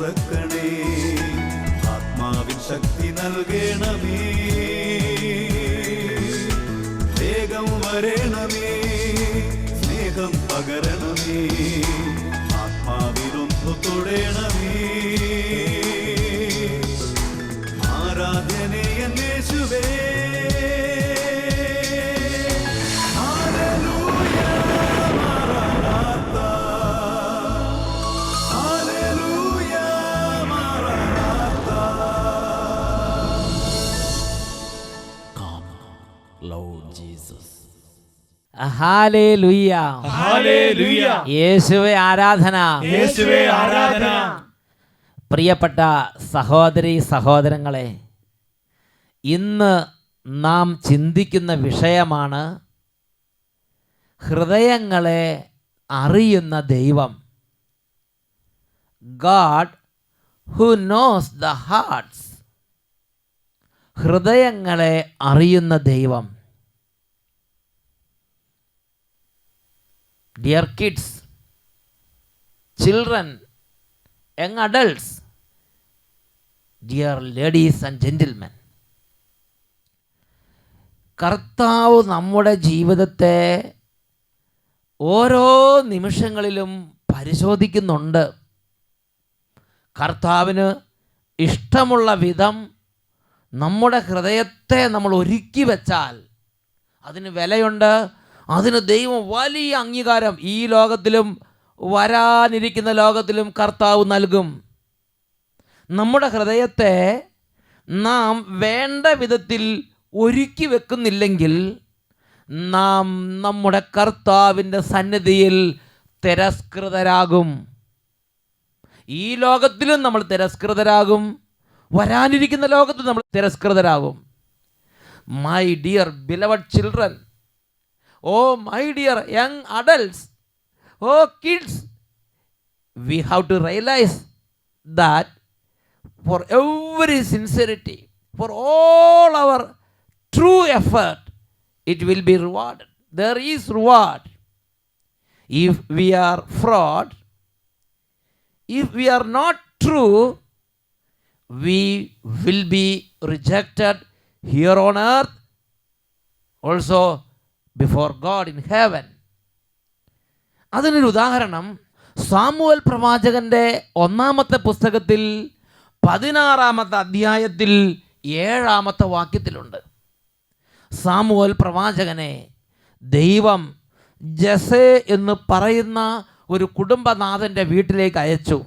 തുറക്കണേ, ആത്മാവിൻ ശക്തി നൽകണമേ, വേഗം വരണമേ, സ്നേഹം പകരണമേ, ആത്മാവിലൊന്നു തൊടണമേ, ആരാധനയെ യേശുവേ. ഹല്ലേലൂയ, ഹല്ലേലൂയ, യേശുവേ ആരാധന, യേശുവേ ആരാധന. പ്രിയപ്പെട്ട സഹോദരി സഹോദരങ്ങളെ, ഇന്ന് നാം ചിന്തിക്കുന്ന വിഷയമാണ് ഹൃദയങ്ങളെ അറിയുന്ന ദൈവം. God who knows the hearts. ഹൃദയങ്ങളെ അറിയുന്ന ദൈവം. Dear kids, children, young adults, dear ladies and gentlemen, കർത്താവ് നമ്മുടെ ജീവിതത്തെ ഓരോ നിമിഷങ്ങളിലും പരിശോധിക്കുന്നുണ്ട്. കർത്താവിന് ഇഷ്ടമുള്ള വിധം നമ്മുടെ ഹൃദയത്തെ നമ്മൾ ഒരുക്കി വെച്ചാൽ അതിന് വിലയുണ്ട്. അതിന് ദൈവം വലിയ അംഗീകാരം ഈ ലോകത്തിലും വരാനിരിക്കുന്ന ലോകത്തിലും കർത്താവ് നൽകും. നമ്മുടെ ഹൃദയത്തെ നാം വേണ്ട വിധത്തിൽ ഒരുക്കി വെക്കുന്നില്ലെങ്കിൽ നാം നമ്മുടെ കർത്താവിൻ്റെ സന്നിധിയിൽ തിരസ്കൃതരാകും. ഈ ലോകത്തിലും നമ്മൾ തിരസ്കൃതരാകും, വരാനിരിക്കുന്ന ലോകത്തിൽ നമ്മൾ തിരസ്കൃതരാകും. My dear beloved children, oh my dear young adults, oh kids, we have to realize that for every sincerity, for all our true effort, it will be rewarded. There is reward. If we are fraud, if we are not true, we will be rejected here on earth, also before God in heaven. അതിനൊരു ഉദാഹരണം Samuel പ്രവാചകന്റെ 1-ാമത്തെ പുസ്തകത്തിൽ 16-ാമത്തെ അധ്യായത്തിൽ 7-ാമത്തെ വാക്യത്തിലുണ്ട്. Samuel പ്രവാചകനെ ദൈവം ജസേ എന്ന് പറയുന്ന ഒരു കുടുംബനാഥൻ്റെ വീട്ടിലേക്ക് അയച്ചു.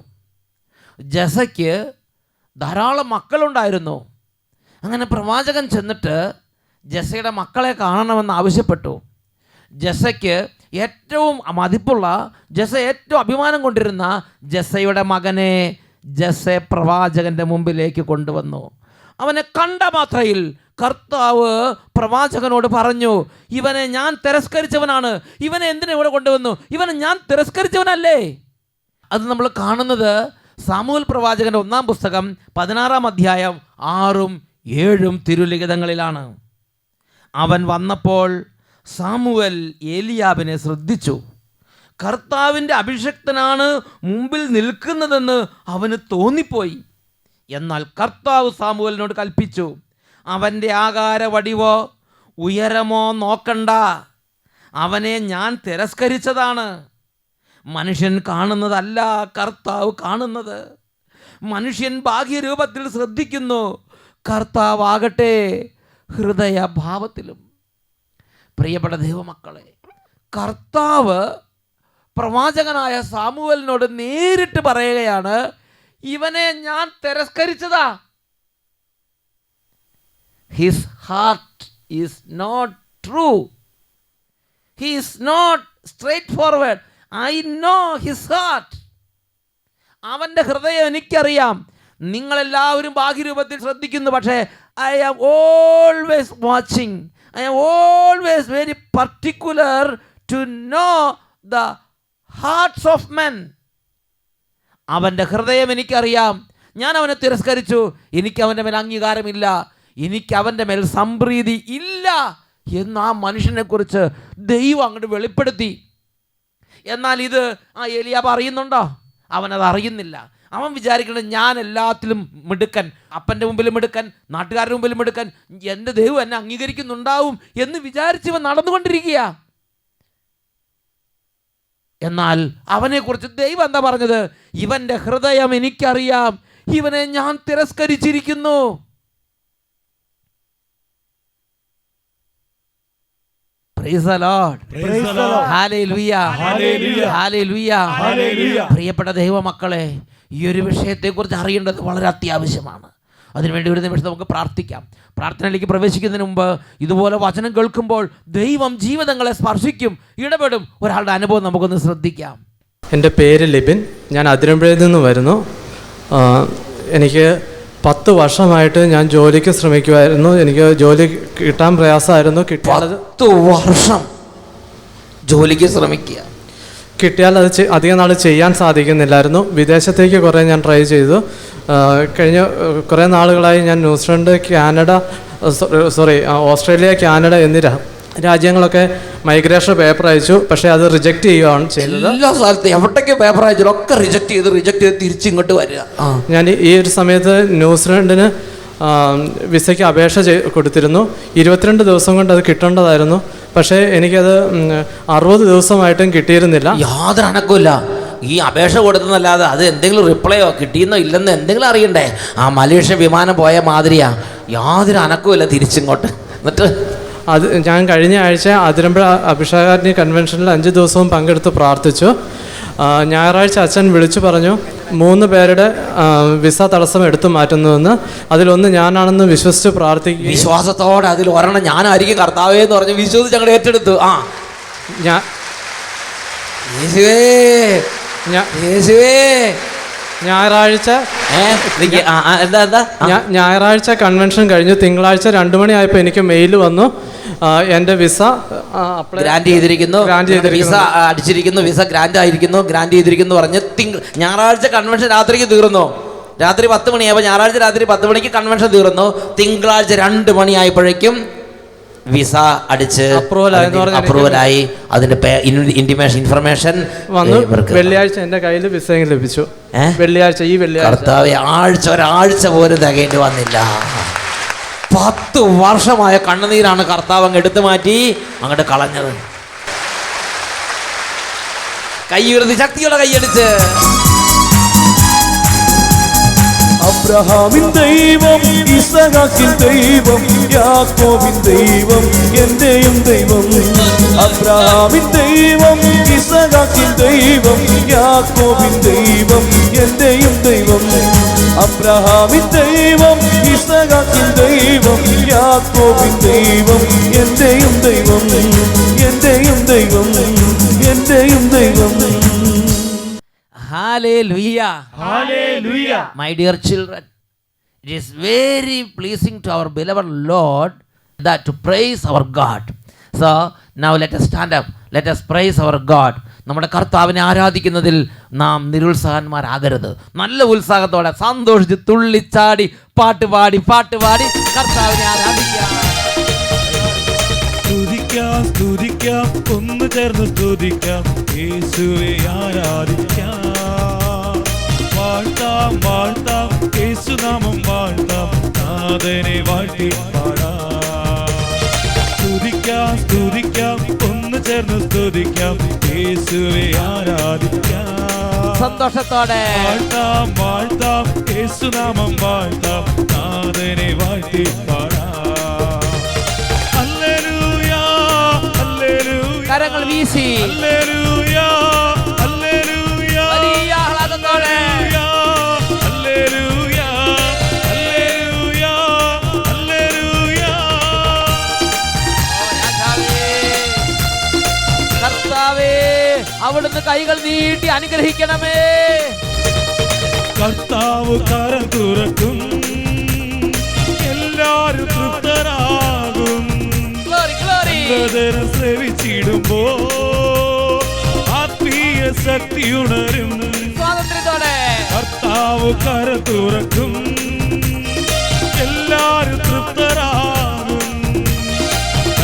ജസയ്ക്ക് ധാരാളം മക്കളുണ്ടായിരുന്നു. അങ്ങനെ പ്രവാചകൻ ചെന്നിട്ട് ജസയുടെ മക്കളെ കാണണമെന്ന് ആവശ്യപ്പെട്ടു. ജസയ്ക്ക് ഏറ്റവും മതിപ്പുള്ള, ജസ ഏറ്റവും അഭിമാനം കൊണ്ടിരുന്ന ജസയുടെ മകനെ ജസ പ്രവാചകൻ്റെ മുമ്പിലേക്ക് കൊണ്ടുവന്നു. അവനെ കണ്ട മാത്രയിൽ കർത്താവ് പ്രവാചകനോട് പറഞ്ഞു, ഇവനെ ഞാൻ തിരസ്കരിച്ചവനാണ്, ഇവനെ എന്തിനാ ഇവിടെ കൊണ്ടുവന്നു, ഇവനെ ഞാൻ തിരസ്കരിച്ചവനല്ലേ. അത് നമ്മൾ കാണുന്നത് സാമുവേൽ പ്രവാചകൻ്റെ 1-ാം പുസ്തകം 16-ാം അധ്യായം 6ഉം 7ഉം തിരുലിഖിതങ്ങളിലാണ്. അവൻ വന്നപ്പോൾ സാമുവേൽ ഏലിയാബിനെ ശ്രദ്ധിച്ചു. കർത്താവിൻ്റെ അഭിഷിക്തനാണ് മുമ്പിൽ നിൽക്കുന്നതെന്ന് അവന് തോന്നിപ്പോയി. എന്നാൽ കർത്താവ് സാമുവേലിനോട് കൽപ്പിച്ചു, അവൻ്റെ ആകാര വടിവോ ഉയരമോ നോക്കണ്ട, അവനെ ഞാൻ തിരസ്കരിച്ചതാണ്. മനുഷ്യൻ കാണുന്നതല്ല കർത്താവ് കാണുന്നത്. മനുഷ്യൻ ബാഹ്യരൂപത്തിൽ ശ്രദ്ധിക്കുന്നു, കർത്താവാകട്ടെ ഹൃദയഭാവത്തിലും. പ്രിയപ്പെട്ട ദൈവമക്കളെ, കർത്താവ് പ്രവാചകനായ സാമുവേലിനോട് നേരിട്ട് പറയുകയാണ്, ഇവനെ ഞാൻ തിരസ്കരിച്ചതാ. His heart is not true, he is not straight forward. I know his heart. അവൻ്റെ ഹൃദയം എനിക്കറിയാം. നിങ്ങളെല്ലാവരും ബാഹ്യരൂപത്തിൽ ശ്രദ്ധിക്കുന്നു, പക്ഷേ I am always watching. I am always very particular to know the hearts of men. അവൻ്റെ ഹൃദയം എനിക്കറിയാം. ഞാൻ അവനെ തിരസ്കരിച്ചു, എനിക്ക് അവൻ്റെ മേൽ അംഗീകാരമില്ല, എനിക്ക് അവൻ്റെ മേൽ സംപ്രീതി ഇല്ല എന്ന് ആ മനുഷ്യനെക്കുറിച്ച് ദൈവം അങ്ങോട്ട് വെളിപ്പെടുത്തി. എന്നാൽ ഇത് ഏലിയാബ് അറിയുന്നുണ്ടോ? അവനത് അറിയുന്നില്ല. അവൻ വിചാരിക്കുന്നത് ഞാൻ എല്ലാത്തിലും മിടുക്കൻ, അപ്പൻ്റെ മുമ്പിലും മിടുക്കൻ, നാട്ടുകാരുടെ മുമ്പിലും മിടുക്കൻ, എൻ്റെ ദൈവം എന്നെ അംഗീകരിക്കുന്നുണ്ടാവും എന്ന് വിചാരിച്ച് ഇവൻ നടന്നുകൊണ്ടിരിക്കുക. എന്നാൽ അവനെക്കുറിച്ച് ദൈവം എന്താ പറഞ്ഞത്? ഇവൻ്റെ ഹൃദയം എനിക്കറിയാം, ഇവനെ ഞാൻ തിരസ്കരിച്ചിരിക്കുന്നു. Praise the Lord. Praise the Lord. Hallelujah. Hallelujah. Hallelujah. Hallelujah. പ്രിയപ്പെട്ട ദൈവമക്കളെ, ഈ ഒരു വിഷയത്തെക്കുറിച്ച് അറിയേണ്ടത് വളരെ അത്യാവശ്യമാണ്. അതിനുവേണ്ടി ഒരു നിമിഷം നമുക്ക് പ്രാർത്ഥിക്കാം. പ്രാർത്ഥനയിലേക്ക് പ്രവേശിക്കുന്നതിന് മുമ്പ് ഇതുപോലെ വചനം കേൾക്കുമ്പോൾ ദൈവം ജീവിതങ്ങളെ സ്പർശിക്കും, ഇടപെടും. ഒരാളുടെ അനുഭവം നമുക്കൊന്ന് ശ്രദ്ധിക്കാം. എൻ്റെ പേര് ലിബിൻ, ഞാൻ അതിരമ്പുഴയിൽ നിന്ന് വരുന്നു. എനിക്ക് 10 വർഷമായിട്ട് ഞാൻ ജോലിക്ക് ശ്രമിക്കുമായിരുന്നു. എനിക്ക് ജോലി കിട്ടാൻ പ്രയാസമായിരുന്നു. 10 വർഷം ജോലിക്ക് ശ്രമിക്കുക, കിട്ടിയാൽ അത് അധികം നാൾ ചെയ്യാൻ സാധിക്കുന്നില്ലായിരുന്നു. വിദേശത്തേക്ക് കുറേ ഞാൻ ട്രൈ ചെയ്തു. കഴിഞ്ഞ കുറേ നാളുകളായി ഞാൻ ന്യൂസിലൻഡ്, ഓസ്ട്രേലിയ, കാനഡ എന്നീ രാജ്യങ്ങളൊക്കെ മൈഗ്രേഷൻ പേപ്പർ അയച്ചു. പക്ഷേ അത് റിജക്റ്റ് ചെയ്യുകയാണ് ചെയ്തത്. എല്ലാ സ്ഥലത്തും എവിടേക്ക് പേപ്പർ അയച്ചാലും ഒക്കെ റിജക്റ്റ് ചെയ്ത് തിരിച്ചിങ്ങോട്ട് വരിക. ഞാൻ ഈ ഒരു സമയത്ത് ന്യൂസിലൻഡിന് വിസയ്ക്ക് അപേക്ഷ കൊടുത്തിരുന്നു. 22 ദിവസം കൊണ്ട് അത് കിട്ടേണ്ടതായിരുന്നു. പക്ഷേ എനിക്കത് 60 ദിവസമായിട്ടും കിട്ടിയിരുന്നില്ല. യാതൊരു അനക്കമില്ല. ഈ അപേക്ഷ കൊടുത്തെന്നല്ലാതെ അത് എന്തെങ്കിലും റിപ്ലൈയോ കിട്ടിയെന്നോ ഇല്ലെന്നോ എന്തെങ്കിലും അറിയണ്ടേ? ആ മലേഷ്യ വിമാനം പോയ മാതിരിയാ, യാതൊരു അനക്കമില്ല തിരിച്ചിങ്ങോട്ട്. എന്നിട്ട് അത് ഞാൻ കഴിഞ്ഞ ആഴ്ച അതിരമ്പുഴ അഭിഷേകാഗ്നി കൺവെൻഷനിൽ 5 ദിവസവും പങ്കെടുത്ത് പ്രാർത്ഥിച്ചു. ഞായറാഴ്ച അച്ഛൻ വിളിച്ചു പറഞ്ഞു 3 പേരുടെ വിസ തടസ്സം എടുത്തു മാറ്റുന്നുവെന്ന്. അതിലൊന്ന് ഞാനാണെന്ന് വിശ്വസിച്ച് പ്രാർത്ഥിക്കുക. വിശ്വാസത്തോടെ അതിൽ ഒരെണ്ണം ഞാനായിരിക്കും കർത്താവേ എന്ന് പറഞ്ഞ് വിശ്വസിച്ച് ഞങ്ങൾ ഏറ്റെടുത്തു. ഞായറാഴ്ച കൺവെൻഷൻ കഴിഞ്ഞു. തിങ്കളാഴ്ച 2 മണിയായപ്പോൾ എനിക്ക് മെയിൽ വന്നു, എൻ്റെ വിസ ഗ്രാൻഡ് ചെയ്തിരിക്കുന്നു, വിസ അടിച്ചിരിക്കുന്നു, വിസ ഗ്രാൻഡ് ആയിരിക്കുന്നു, ഗ്രാൻഡ് ചെയ്തിരിക്കുന്നു പറഞ്ഞ് ഞായറാഴ്ച കൺവെൻഷൻ രാത്രിക്ക് തീർന്നു. രാത്രി 10 മണിയായപ്പോൾ, ഞായറാഴ്ച രാത്രി 10 മണിക്ക് കൺവെൻഷൻ തീർന്നു. തിങ്കളാഴ്ച 2 മണിയായപ്പോഴേക്കും വിസ അടിച്ച് അപ്രൂവലായി. അതിന്റെ ഇന്റിമേഷൻ ഇൻഫർമേഷൻ വന്നു. വെള്ളിയാഴ്ച എൻ്റെ കയ്യിൽ വിസ ലഭിച്ചു. വെള്ളിയാഴ്ച കർത്താവേ, ഒരാഴ്ച പോലും തികയേണ്ടി വന്നില്ല. 10 വർഷമായ കണ്ണുനീരാണ് കർത്താവ് അങ്ങ് എടുത്തു മാറ്റി അങ്ങോട്ട് കളഞ്ഞത്. കൈ ഉയർത്തി ശക്തിയോടെ കൈയടിച്ച് അബ്രഹാമിൻ ദൈവം, ഇസഹാക്കിൻ ദൈവം, യാക്കോബിൻ ദൈവം, എന്റെയും ദൈവം. അബ്രഹാമിൻ ദൈവം, ഇസഹാക്കിൻ ദൈവം, യാക്കോബിൻ ദൈവം, എന്റെയും ദൈവം. അബ്രഹാമിൻ ദൈവം, ഇസഹാക്കിൻ ദൈവം, യാക്കോബിൻ ദൈവം, എന്റെയും ദൈവം, എന്റെയും ദൈവം, എന്റെയും ദൈവം. Hallelujah. Hallelujah. My dear children, it is very pleasing to our beloved Lord that to praise our God. So now let us stand up. Let us praise our God. നമ്മുടെ കർത്താവിനെ ആരാധിക്കുന്നതിൽ നാം നിരുത്സാഹന്മാരാകരുത്. നല്ല ഉത്സാഹത്തോടെ സന്തോഷിച്ച് തുള്ളിച്ചാടി പാട്ടുപാടി കർത്താവിനെ ആരാധിക്കാം. സ്തുതിക്കാം, ഒന്ന് ചേർന്ന് സ്തുതിക്കാം, യേശുവെ ആരാധിക്കാം. വാഴ്ത്താം, യേശുനാമം വാഴ്ത്താം, നാഥനെ വാഴ്ത്തി പാടാം. സ്തുതിക്കാം, ഒന്ന് ചേർന്ന് സ്തുതിക്കാം, യേശുവെ ആരാധിക്കാം. സന്തോഷത്തോടെ വാഴ്ത്താം, യേശുനാമം വാഴ്ത്താം, നാഥനെ വാഴ്ത്തി പാടാം. കരങ്ങൾ വീശി ഹല്ലേലൂയാ, ഹല്ലേലൂയാ, വലിയ ആഹ്ലാദത്തോടെ ഹല്ലേലൂയാ, ഹല്ലേലൂയാ, ഹല്ലേലൂയാ. കർത്താവേ, അവിടുന്ന് കൈകൾ നീട്ടി അനുഗ്രഹിക്കണമേ. കർത്താവ് കരം തുറക്കും, എല്ലാരും തൃപ്തരാകും. സേവിച്ചിടുമ്പോ ആത്മീയ ശക്തി ഉണരും. സ്വാതന്ത്ര്യത്തോടെ കർത്താവ് കരം തുറക്കും, എല്ലാരും തൃപ്തരാകും.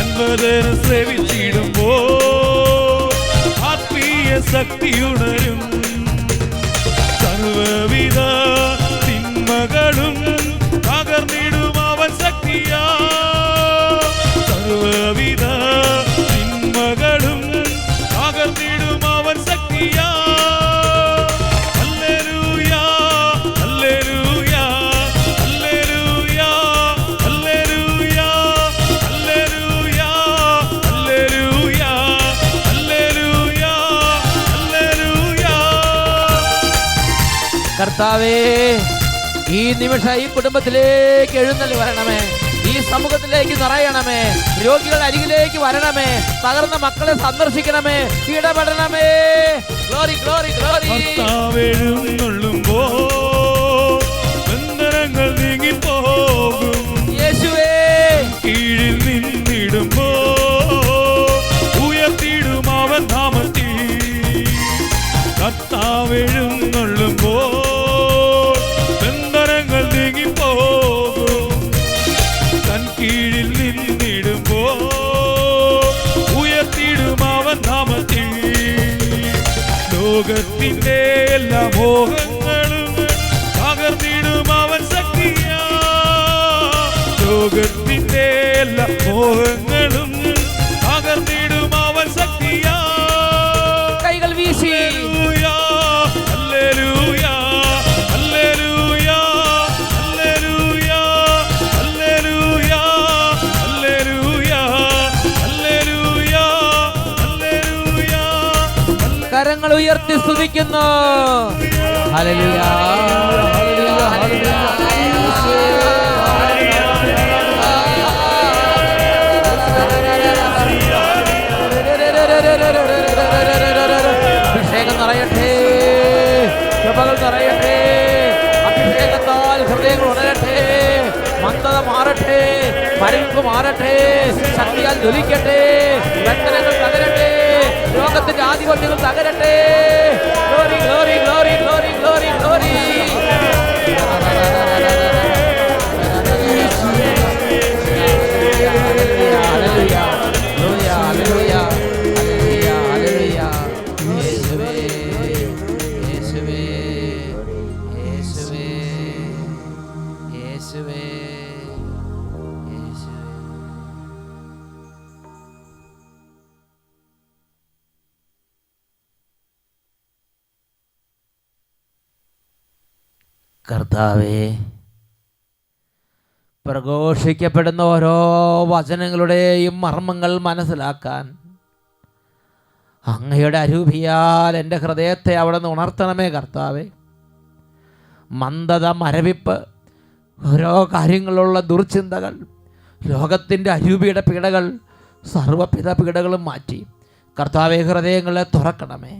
അൻപതരം സേവിച്ചിടുമ്പോ ആത്മീയ ശക്തി ഉണരും. സർവവിധ കർത്താവേ, ഈ നിമിഷം ഈ കുടുംബത്തിലേക്ക് എഴുന്നള്ളി വരണമേ. ഈ സമൂഹത്തിലേക്ക് നിറയണമേ. രോഗികളുടെ അരികിലേക്ക് വരണമേ. തകർന്ന മക്കളെ സന്ദർശിക്കണമേ. ഇടപെടണമേ. Glory glory glory. ബന്ധനങ്ങൾ നീങ്ങിപ്പോകും. യേശുവേ, കീഴിൽ നിന്നിടുമ്പോ ഉയർത്തിയിടും അവൻ നാമത്തിൽ. കർത്താവെഴുന്നള്ളുമ്പോ ബന്ധനങ്ങൾ നീങ്ങിപ്പോകും. തൻ കീഴിൽ നിന്നിടുമ്പോ ഉയർത്തിയിടും അവൻ നാമത്തിൽ. ലോകത്തിന്റെ എല്ലാ മോഹങ്ങളും തകർന്നിടും അവൻ ശക്തിയാ. ലോകത്തിന്റെ എല്ലാ മോഹങ്ങളും തകർന്നിടും അവൻ ശക്തിയാ. കൈകൾ വീശി ഹല്ലേലൂയ, ഹല്ലേലൂയ, ഹല്ലേലൂയ, ഹല്ലേലൂയ, ഹല്ലേലൂയ, ഹല്ലേലൂയ, ഹല്ലേലൂയ. കരങ്ങൾ ഉയർത്തി സ്തുതിക്കുന്നു. ഹല്ലേലൂയ, ഹല്ലേലൂയ, ഹല്ലേലൂയ. അഭിഷേകം നിറയട്ടെ, കൃപകൾ നിറയട്ടെ. അഭിഷേകത്താൽ ഹൃദയങ്ങൾ ഉണരട്ടെ. മന്ദത മാറട്ടെ, പരിപ്പ് മാറട്ടെ, ശക്തിയാൽ ജ്വലിക്കട്ടെ. ബന്ധനങ്ങൾ തകരട്ടെ, ലോകത്തിന്റെ ആധിപത്യങ്ങൾ തകരട്ടെ. Glory glory glory glory glory glory. കർത്താവേ, പ്രഘോഷിക്കപ്പെടുന്ന ഓരോ വചനങ്ങളുടെയും മർമ്മങ്ങൾ മനസ്സിലാക്കാൻ അങ്ങയുടെ അരൂപിയാൽ എൻ്റെ ഹൃദയത്തെ അവിടെ നിന്ന് ഉണർത്തണമേ കർത്താവേ. മന്ദത, മരവിപ്പ്, ഓരോ കാര്യങ്ങളുള്ള ദുർചിന്തകൾ, ലോകത്തിൻ്റെ അരൂപിയുടെ പീഡകൾ, സർവ്വപിത പീഡകളും മാറ്റി കർത്താവേ ഹൃദയങ്ങളെ തുറക്കണമേ.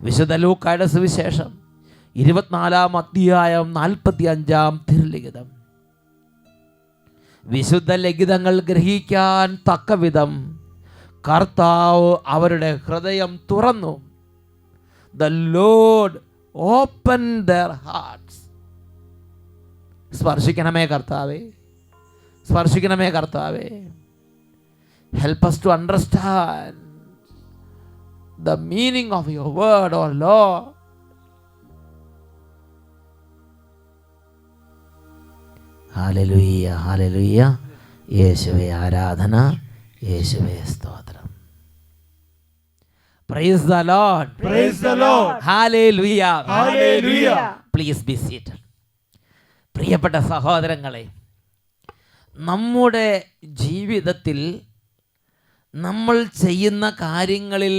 വിശുദ്ധ ലൂക്കായുടെ സുവിശേഷം 24-ാം അധ്യായം 45-ാം തിരുലിഖിതം. വിശുദ്ധ ലിഖിതങ്ങൾ ഗ്രഹിക്കാൻ തക്കവിധം കർത്താവ് അവരുടെ ഹൃദയം തുറന്നു. The Lord opened their hearts. സ്പർശിക്കണമേ കർത്താവേ, സ്പർശിക്കണമേ കർത്താവേ. Help us to understand the meaning of your word, O Lord. Hallelujah, ഹല്ലേലൂയ. യേശുവേ ആരാധന, യേശുവേ സ്തോത്രം. Praise the Lord. Praise the Lord. Hallelujah. Hallelujah. Please be seated. പ്രിയപ്പെട്ട സഹോദരങ്ങളെ, നമ്മുടെ ജീവിതത്തിൽ നമ്മൾ ചെയ്യുന്ന കാര്യങ്ങളിൽ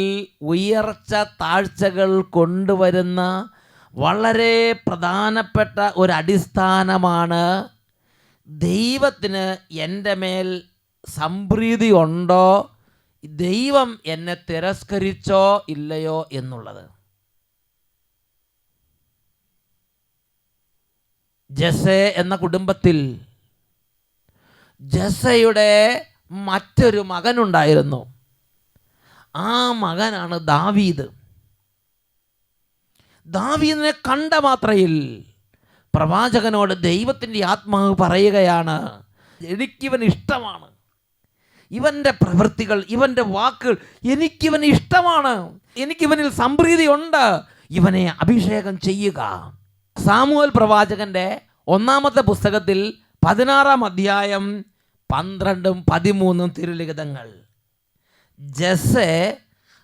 ഉയർച്ച താഴ്ചകൾ കൊണ്ടുവരുന്ന വളരെ പ്രധാനപ്പെട്ട ഒരു അടിസ്ഥാനമാണ് ദൈവത്തിന് എൻ്റെ മേൽ സംപ്രീതി ഉണ്ടോ, ദൈവം എന്നെ തിരസ്കരിച്ചോ ഇല്ലയോ എന്നുള്ളത്. ജസ്സെ എന്ന കുടുംബത്തിൽ ജസ്സയുടെ മറ്റൊരു മകനുണ്ടായിരുന്നു. ആ മകനാണ് ദാവീദ്. ദാവീദിനെ കണ്ട മാത്രയിൽ പ്രവാചകനോട് ദൈവത്തിൻ്റെ ആത്മാവ് പറയുകയാണ്, എനിക്കിവൻ ഇഷ്ടമാണ്, ഇവൻ്റെ പ്രവൃത്തികൾ, ഇവൻ്റെ വാക്കുകൾ എനിക്കിവൻ ഇഷ്ടമാണ്, എനിക്കിവനിൽ സംപ്രീതിയുണ്ട്, ഇവനെ അഭിഷേകം ചെയ്യുക. സാമുവേൽ പ്രവാചകന്റെ 1-ാമത്തെ പുസ്തകത്തിൽ 16-ാം അധ്യായം 12-13 തിരുലിഖിതങ്ങൾ. ജസ്സെ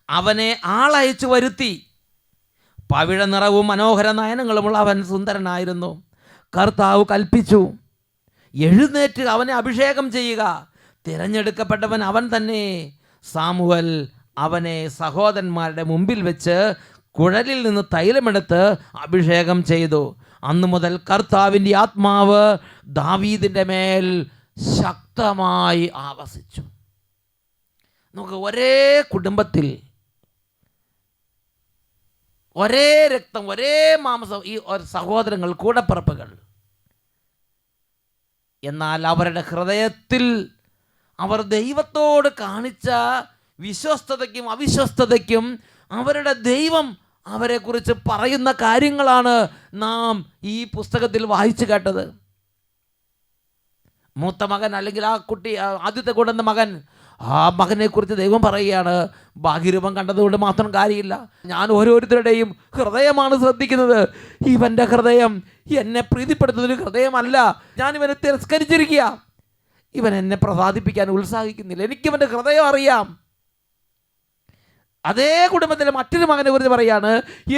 അവനെ ആളയച്ചു വരുത്തി. പവിഴ നിറവും മനോഹര നയനങ്ങളുമുള്ള അവൻ സുന്ദരനായിരുന്നു. കർത്താവ് കൽപ്പിച്ചു, എഴുന്നേറ്റ് അവനെ അഭിഷേകം ചെയ്യുക. തിരഞ്ഞെടുക്കപ്പെട്ടവൻ അവൻ തന്നെ. സാമുവൽ അവനെ സഹോദരന്മാരുടെ മുമ്പിൽ വെച്ച് കുഴലിൽ നിന്ന് തൈലമെടുത്ത് അഭിഷേകം ചെയ്തു. അന്നു മുതൽ കർത്താവിൻ്റെ ആത്മാവ് ദാവീദിൻ്റെ മേൽ ശക്തമായി ആവസിച്ചു. നമുക്ക് ഒരേ കുടുംബത്തിൽ, ഒരേ രക്തം, ഒരേ മാംസം, ഈ സഹോദരങ്ങൾ, കൂടപ്പിറപ്പുകൾ, എന്നാൽ അവരുടെ ഹൃദയത്തിൽ അവർ ദൈവത്തോട് കാണിച്ച വിശ്വസ്തതയ്ക്കും അവിശ്വസ്തതയ്ക്കും അവരുടെ ദൈവം അവരെക്കുറിച്ച് പറയുന്ന കാര്യങ്ങളാണ് നാം ഈ പുസ്തകത്തിൽ വായിച്ചു കേട്ടത്. മൂത്ത മകൻ, അല്ലെങ്കിൽ ആ കുട്ടി, ആദ്യത്തെ കൊണ്ടുവന്ന മകൻ, ആ മകനെക്കുറിച്ച് ദൈവം പറയുകയാണ്, ബാഹ്യരൂപം കണ്ടതുകൊണ്ട് മാത്രം കാര്യമില്ല, ഞാൻ ഓരോരുത്തരുടെയും ഹൃദയമാണ് ശ്രദ്ധിക്കുന്നത്. ഇവൻ്റെ ഹൃദയം എന്നെ പ്രീതിപ്പെടുത്തുന്നൊരു ഹൃദയമല്ല, ഞാൻ ഇവനെ തിരസ്കരിച്ചിരിക്കുക, ഇവൻ എന്നെ പ്രസാദിപ്പിക്കാൻ ഉത്സാഹിക്കുന്നില്ല, എനിക്കിവൻ്റെ ഹൃദയം അറിയാം. അതേ കുടുംബത്തിലെ മറ്റൊരു മകനെ കുറിച്ച് പറയാണ്,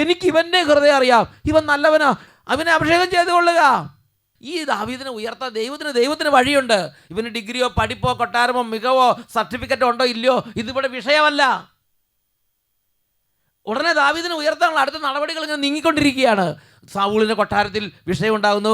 എനിക്ക് ഇവൻ്റെ ഹൃദയം അറിയാം, ഇവൻ നല്ലവനാ, അവനെ അഭിഷേകം ചെയ്തുകൊള്ളുക. ഈ ദാവീദിനെ ഉയർത്താൻ ദൈവത്തിന് വഴിയുണ്ട്. ഇവന് ഡിഗ്രിയോ പഠിപ്പോ കൊട്ടാരമോ മികവോ സർട്ടിഫിക്കറ്റോ ഉണ്ടോ ഇല്ലയോ, ഇതിവിടെ വിഷയമല്ല. ഉടനെ ദാവീദിനെ ഉയർത്താനുള്ള അടുത്ത നടപടികൾ ഇങ്ങനെ നീങ്ങിക്കൊണ്ടിരിക്കുകയാണ്. സാവൂളിൻ്റെ കൊട്ടാരത്തിൽ വിഷയം ഉണ്ടാകുന്നു,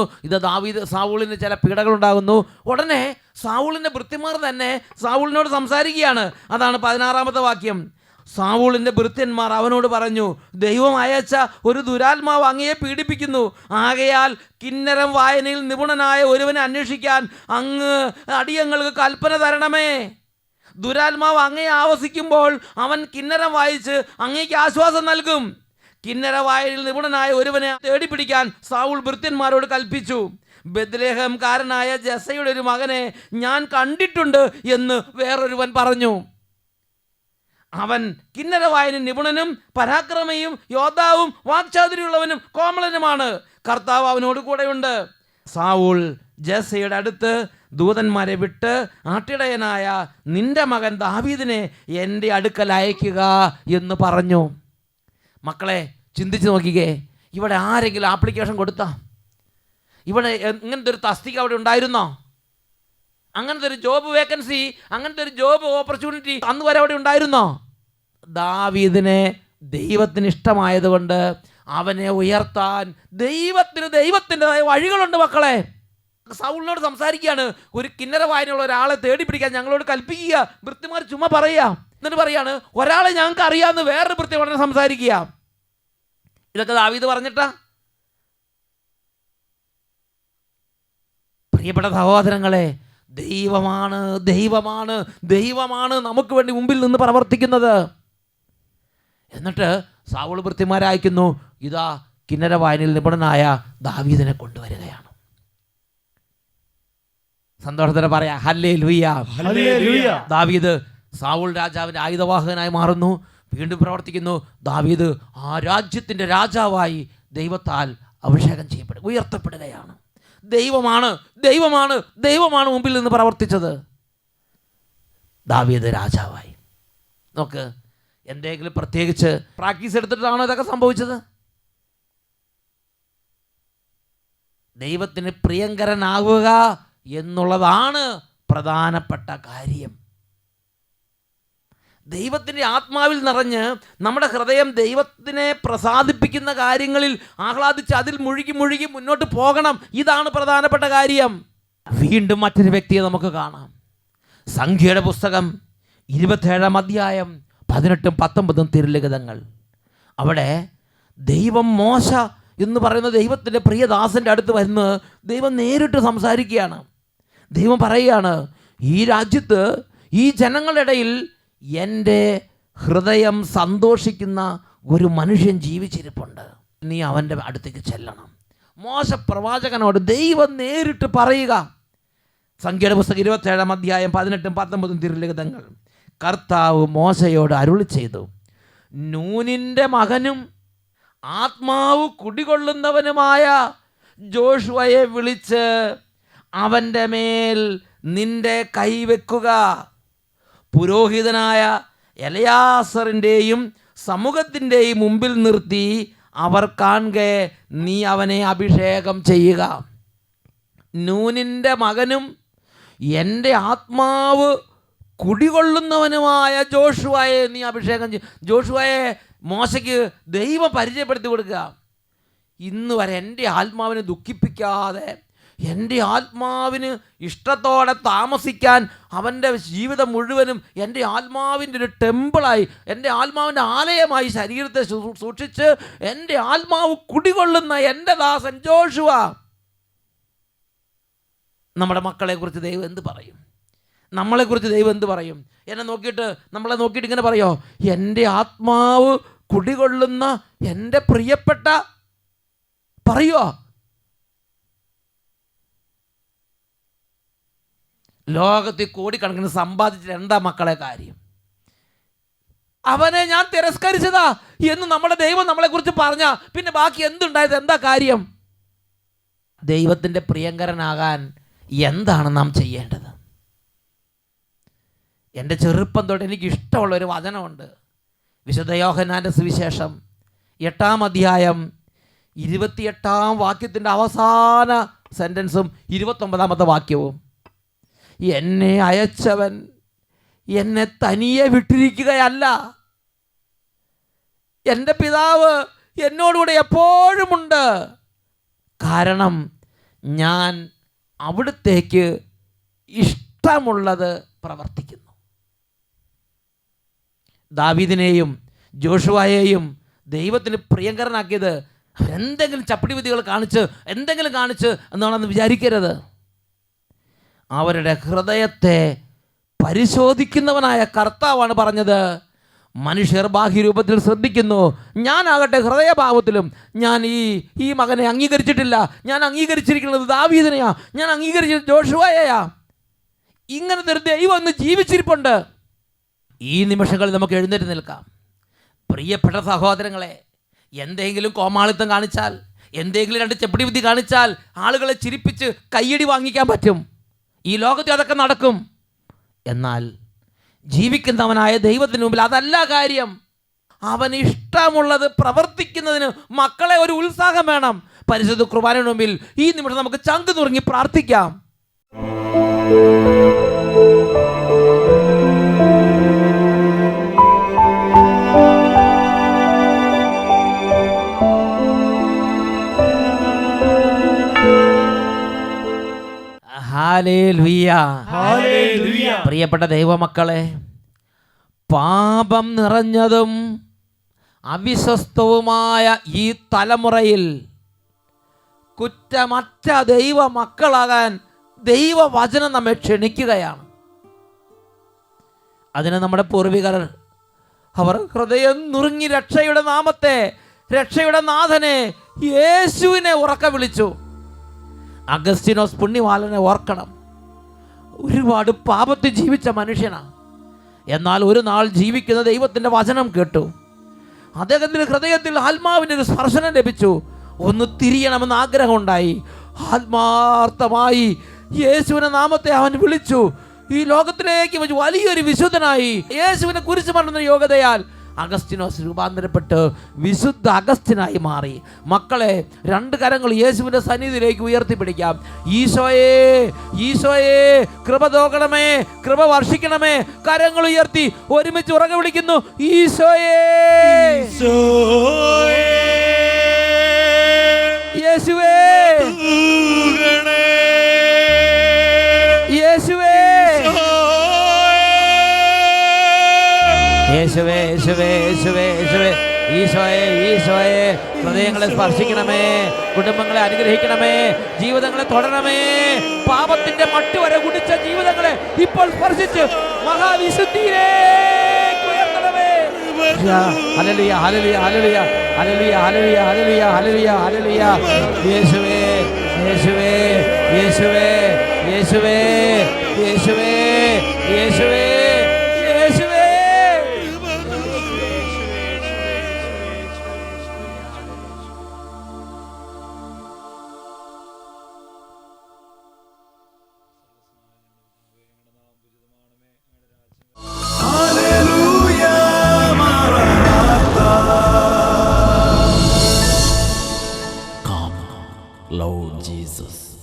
സാവൂളിന് ചില പീഡകളുണ്ടാകുന്നു. ഉടനെ സാവൂളിൻ്റെ ഭൃത്യന്മാർ തന്നെ സാവൂളിനോട് സംസാരിക്കുകയാണ്. അതാണ് 16-ാമത്തെ വാക്യം. സാവൂളിൻ്റെ ഭൃത്യന്മാർ അവനോട് പറഞ്ഞു, ദൈവം അയച്ച ഒരു ദുരാത്മാവ് അങ്ങയെ പീഡിപ്പിക്കുന്നു, ആകയാൽ കിന്നരം വായനയിൽ നിപുണനായ ഒരുവനെ അന്വേഷിക്കാൻ അങ്ങ് അടിയങ്ങൾക്ക് കൽപ്പന തരണമേ. ദുരാത്മാവ് അങ്ങയെ ആവസിക്കുമ്പോൾ അവൻ കിന്നരം വായിച്ച് അങ്ങേക്ക് ആശ്വാസം നൽകും. കിന്നര വായനയിൽ നിപുണനായ ഒരുവനെ തേടിപ്പിടിക്കാൻ സാവൂൾ ഭൃത്യന്മാരോട് കൽപ്പിച്ചു. ബെത്ലഹേംകാരനായ ജെസയുടെ ഒരു മകനെ ഞാൻ കണ്ടിട്ടുണ്ട് എന്ന് വേറൊരുവൻ പറഞ്ഞു. അവൻ കിന്നര വായന നിപുണനും പരാക്രമയും യോദ്ധാവും വാക്ചാതുര്യമുള്ളവനും കോമളനുമാണ്. കർത്താവ് അവനോട് കൂടെയുണ്ട്. സാവൂൾ ജെസയുടെ അടുത്ത് ദൂതന്മാരെ വിട്ട്, ആട്ടിടയനായ നിന്റെ മകൻ ദാവീദിനെ എൻ്റെ അടുക്കൽ അയക്കുക എന്ന് പറഞ്ഞു. മക്കളെ, ചിന്തിച്ച് നോക്കിക്കേ, ഇവിടെ ആരെങ്കിലും ആപ്ലിക്കേഷൻ കൊടുത്താ? ഇവിടെ ഇങ്ങനത്തെ ഒരു തസ്തിക അവിടെ ഉണ്ടായിരുന്നോ? അങ്ങനത്തെ ഒരു ജോബ് വേക്കൻസി, അങ്ങനത്തെ ഒരു ജോബ് ഓപ്പർച്യൂണിറ്റി അന്ന് വരെ അവിടെ ഉണ്ടായിരുന്നോ? ദാവീദിനെ ദൈവത്തിന് ഇഷ്ടമായതുകൊണ്ട് അവനെ ഉയർത്താൻ ദൈവത്തിൻ്റെതായ വഴികളുണ്ട്. മക്കളെ, സൗളിനോട് സംസാരിക്കുകയാണ്, ഒരു കിന്നര വായനയുള്ള ഒരാളെ തേടി പിടിക്കാൻ ഞങ്ങളോട് കൽപ്പിക്കുക. ഭൃത്യന്മാർ ചുമ്മാ പറയുക. എന്നിട്ട് പറയാണ്, ഒരാളെ ഞങ്ങൾക്ക് അറിയാമെന്ന് വേറൊരു ഭൃത്യം ഉടനെ സംസാരിക്കുക. ഇതൊക്കെ ദാവീദ് പറഞ്ഞിട്ടാ? പ്രിയപ്പെട്ട സഹോദരങ്ങളെ, ദൈവമാണ് നമുക്ക് വേണ്ടി മുമ്പിൽ നിന്ന് പ്രവർത്തിക്കുന്നത്. എന്നിട്ട് സാവൂൾ ഭൃത്യന്മാരെ അയക്കുന്നു, ഇതാ കിന്നര വായനയിൽ നിപുണനായ ദാവീദിനെ കൊണ്ടുവരികയാണ്. സന്തോഷത്തോടെ പറയാ ഹല്ലേലൂയ. ദാവീദ് സാവൂൾ രാജാവിൻ്റെ ആയുധവാഹകനായി മാറുന്നു, വീണ്ടും പ്രവർത്തിക്കുന്നു. ദാവീദ് ആ രാജ്യത്തിൻ്റെ രാജാവായി ദൈവത്താൽ അഭിഷേകം ചെയ്യപ്പെടുക, ഉയർത്തപ്പെടുകയാണ്. ദൈവമാണ് മുമ്പിൽ നിന്ന് പ്രവർത്തിച്ചത്. ദാവീദ് രാജാവായി. നോക്ക്, എന്തെങ്കിലും പ്രത്യേകിച്ച് പ്രാക്ടീസ് എടുത്തിട്ടാണോ ഇതൊക്കെ സംഭവിച്ചത്? ദൈവത്തിന് പ്രിയങ്കരനാവുക എന്നുള്ളതാണ് പ്രധാനപ്പെട്ട കാര്യം. ദൈവത്തിൻ്റെ ആത്മാവിൽ നിറഞ്ഞ് നമ്മുടെ ഹൃദയം ദൈവത്തിനെ പ്രസാദിപ്പിക്കുന്ന കാര്യങ്ങളിൽ ആഹ്ലാദിച്ച് അതിൽ മുഴുകി മുന്നോട്ട് പോകണം. ഇതാണ് പ്രധാനപ്പെട്ട കാര്യം. വീണ്ടും മറ്റൊരു വ്യക്തിയെ നമുക്ക് കാണാം. സംഖ്യയുടെ പുസ്തകം 27-ാം അധ്യായം 18-19 തിരുലിഖിതങ്ങൾ. അവിടെ ദൈവം മോശ എന്ന് പറയുന്ന ദൈവത്തിൻ്റെ പ്രിയദാസൻ്റെ അടുത്ത് വരുന്ന ദൈവം നേരിട്ട് സംസാരിക്കുകയാണ്. ദൈവം പറയുകയാണ്, ഈ രാജ്യത്ത് ഈ ജനങ്ങളുടെ ഇടയിൽ എൻ്റെ ഹൃദയം സന്തോഷിക്കുന്ന ഒരു മനുഷ്യൻ ജീവിച്ചിരിപ്പുണ്ട്, നീ അവൻ്റെ അടുത്തേക്ക് ചെല്ലണം. മോശ പ്രവാചകനോട് ദൈവം നേരിട്ട് പറയുക. സംഖ്യയുടെ പുസ്തകം 27-ാം അധ്യായം 18-19 തിരുലിഖിതങ്ങൾ. കർത്താവ് മോശയോട് അരുളി ചെയ്തു, നൂനിൻ്റെ മകനും ആത്മാവ് കുടികൊള്ളുന്നവനുമായ ജോഷുവയെ വിളിച്ച് അവൻ്റെ മേൽ നിന്റെ കൈവെക്കുക. പുരോഹിതനായ എലയാസറിൻ്റെയും സമൂഹത്തിൻ്റെയും മുമ്പിൽ നിർത്തി അവർ കാണെ നീ അവനെ അഭിഷേകം ചെയ്യുക. നൂനിൻ്റെ മകനും എൻ്റെ ആത്മാവ് കുടികൊള്ളുന്നവനുമായ ജോഷുവയെ നീ അഭിഷേകം ചെയ്യും. ജോഷുവയെ മോശയ്ക്ക് ദൈവം പരിചയപ്പെടുത്തി കൊടുക്കുക. ഇന്ന് വരെ എൻ്റെ ആത്മാവിനെ ദുഃഖിപ്പിക്കാതെ, എൻ്റെ ആത്മാവിന് ഇഷ്ടത്തോടെ താമസിക്കാൻ അവൻ്റെ ജീവിതം മുഴുവനും എൻ്റെ ആത്മാവിൻ്റെ ഒരു ടെമ്പിളായി, എൻ്റെ ആത്മാവിൻ്റെ ആലയമായി ശരീരത്തെ സൂക്ഷിച്ച് എൻ്റെ ആത്മാവ് കുടികൊള്ളുന്ന എൻ്റെ ദാസൻ ജോഷുവ. നമ്മുടെ മക്കളെക്കുറിച്ച് ദൈവം എന്ത് പറയും? നമ്മളെക്കുറിച്ച് ദൈവം എന്ത് പറയും? നമ്മളെ നോക്കിയിട്ട് ഇങ്ങനെ പറയോ, എൻ്റെ ആത്മാവ് കുടികൊള്ളുന്ന എൻ്റെ പ്രിയപ്പെട്ട, പറയുമോ? ലോകത്തിൽ കോടിക്കണക്കിന് സമ്പാദിച്ചിട്ട് എന്താ മക്കളെ കാര്യം? അവനെ ഞാൻ തിരസ്കരിച്ചതാ എന്ന് നമ്മുടെ ദൈവം നമ്മളെക്കുറിച്ച് പറഞ്ഞ പിന്നെ ബാക്കി എന്തുണ്ടായത്? എന്താ കാര്യം? ദൈവത്തിൻ്റെ പ്രിയങ്കരനാകാൻ എന്താണ് നാം ചെയ്യേണ്ടത്? എൻ്റെ ചെറുപ്പം തൊട്ട് എനിക്ക് ഇഷ്ടമുള്ളൊരു വചനമുണ്ട്. വിശുദ്ധ യോഹന്നാൻ്റെ സുവിശേഷം 8-ാം അധ്യായം 28-ാം വാക്യത്തിൻ്റെ അവസാന സെൻറ്റൻസും 29-ാമത്തെ വാക്യവും, എന്നെ അയച്ചവൻ എന്നെ തനിയെ വിട്ടിരിക്കുകയല്ല, എൻ്റെ പിതാവ് എന്നോടുകൂടെ എപ്പോഴുമുണ്ട്, കാരണം ഞാൻ അവിടുത്തേക്ക് ഇഷ്ടമുള്ളത് പ്രവർത്തിക്കുന്നു. ദാവീദിനെയും ജോഷുവയെയും ദൈവത്തിന് പ്രിയങ്കരനാക്കിയത് അവരെന്തെങ്കിലും ചപ്പിടിവിധികൾ എന്തെങ്കിലും കാണിച്ച് എന്നാണെന്ന് വിചാരിക്കരുത്. അവരുടെ ഹൃദയത്തെ പരിശോധിക്കുന്നവനായ കർത്താവാണ് പറഞ്ഞത്. മനുഷ്യർ ബാഹ്യരൂപത്തിൽ ശ്രദ്ധിക്കുന്നു, ഞാനാകട്ടെ ഹൃദയഭാവത്തിലും ഞാൻ ഈ മകനെ അംഗീകരിച്ചിട്ടില്ല. ഞാൻ അംഗീകരിച്ചിരിക്കുന്നത് ദാവീദിനെയാ, ഞാൻ അംഗീകരിച്ചത് ജോഷുവയെയാ. ഇങ്ങനത്തെ ഒരു ദൈവം ഇന്ന് ജീവിച്ചിരിപ്പുണ്ട്. ഈ നിമിഷങ്ങളിൽ നമുക്ക് എഴുന്നേറ്റ് നിൽക്കാം. പ്രിയപ്പെട്ട സഹോദരങ്ങളെ, എന്തെങ്കിലും കോമാളിത്തം കാണിച്ചാൽ, എന്തെങ്കിലും 2 ചെപ്പടി ബുദ്ധി കാണിച്ചാൽ ആളുകളെ ചിരിപ്പിച്ച് കയ്യടി വാങ്ങിക്കാൻ പറ്റും. ഈ ലോകത്തിൽ അതൊക്കെ നടക്കും. എന്നാൽ ജീവിക്കുന്നവനായ ദൈവത്തിന് മുമ്പിൽ അതല്ല കാര്യം. അവന് ഇഷ്ടമുള്ളത് പ്രവർത്തിക്കുന്നതിന് മക്കളെ ഒരു ഉത്സാഹം വേണം. പരിശുദ്ധ കുർബാനയുടെ മുമ്പിൽ ഈ നിമിഷം നമുക്ക് ചങ്ക് നുറുങ്ങി പ്രാർത്ഥിക്കാം. Hallelujah, hallelujah. പ്രിയപ്പെട്ട ദൈവമക്കളെ, പാപം നിറഞ്ഞതും അവിശ്വസ്തവുമായ ഈ തലമുറയിൽ കുറ്റമറ്റ ദൈവ മക്കളാകാൻ ദൈവവചനം നമ്മെ ക്ഷണിക്കുകയാണ്. അതിന് നമ്മുടെ പൂർവികർ അവർ ഹൃദയം നുറുങ്ങി രക്ഷയുടെ നാമത്തെ, രക്ഷയുടെ നാഥനെ യേശുവിനെ ഉറക്കെ വിളിച്ചു. അഗസ്തീനോസ് പുണ്യവാളനെ ഓർക്കണം. ഒരുപാട് പാപത്തിൽ ജീവിച്ച മനുഷ്യനാണ്. എന്നാൽ ഒരു നാൾ ജീവിക്കുന്ന ദൈവത്തിൻ്റെ വചനം കേട്ടു. അദ്ദേഹത്തിൻ്റെ ഹൃദയത്തിൽ ആത്മാവിൻ്റെ ഒരു സ്പർശനം ലഭിച്ചു. ഒന്ന് തിരിയണമെന്ന് ആഗ്രഹമുണ്ടായി. ആത്മാർത്ഥമായി യേശുവിൻ്റെ നാമത്തെ അവൻ വിളിച്ചു. ഈ ലോകത്തിലേക്ക് വലിയൊരു വിശുദ്ധനായി. യേശുവിനെ കുരിശ് മരണ യോഗ്യതയാൽ അഗസ്തീനോസ് രൂപാന്തരപ്പെട്ട് വിശുദ്ധ അഗസ്ത്യനായി മാറി. മക്കളെ, 2 കരങ്ങൾ യേശുവിൻ്റെ സന്നിധിയിലേക്ക് ഉയർത്തിപ്പിടിക്കാം. ഈശോയേ, ഈശോയേ, കൃപ തോകണമേ, കൃപ വർഷിക്കണമേ. കരങ്ങൾ ഉയർത്തി ഒരുമിച്ച് ഉറക്കെ വിളിക്കുന്നു, ഈശോയേ, യേശുവേ, യേശുവേ, യേശുവേ, യേശുവേ, യേശുവേ, യേശുവേ, ഈശോയെ, ഈശോയെ, ഹൃദയങ്ങളെ സ്പർശിക്കണമേ, കുടുംബങ്ങളെ അനുഗ്രഹിക്കണമേ, ജീവിതങ്ങളെ തൊടണമേ. പാപത്തിന്റെ മട്ട് വരെ കുടിച്ച ജീവിതങ്ങളെ ഇപ്പോൾ സ്പർശിച്ച് മഹാവിശുദ്ധിയിലേക്ക് ഉയർത്തണമേ. ഹല്ലേലൂയ, ഹല്ലേലൂയ, ഹല്ലേലൂയ, ഹല്ലേലൂയ, ഹല്ലേലൂയ, ഹല്ലേലൂയ, ഹല്ലേലൂയ. യേശുവേ, യേശുവേ, യേശുവേ, യേശുവേ, യേശുവേ, യേശുവേ, യേശുവേ. Lord Jesus.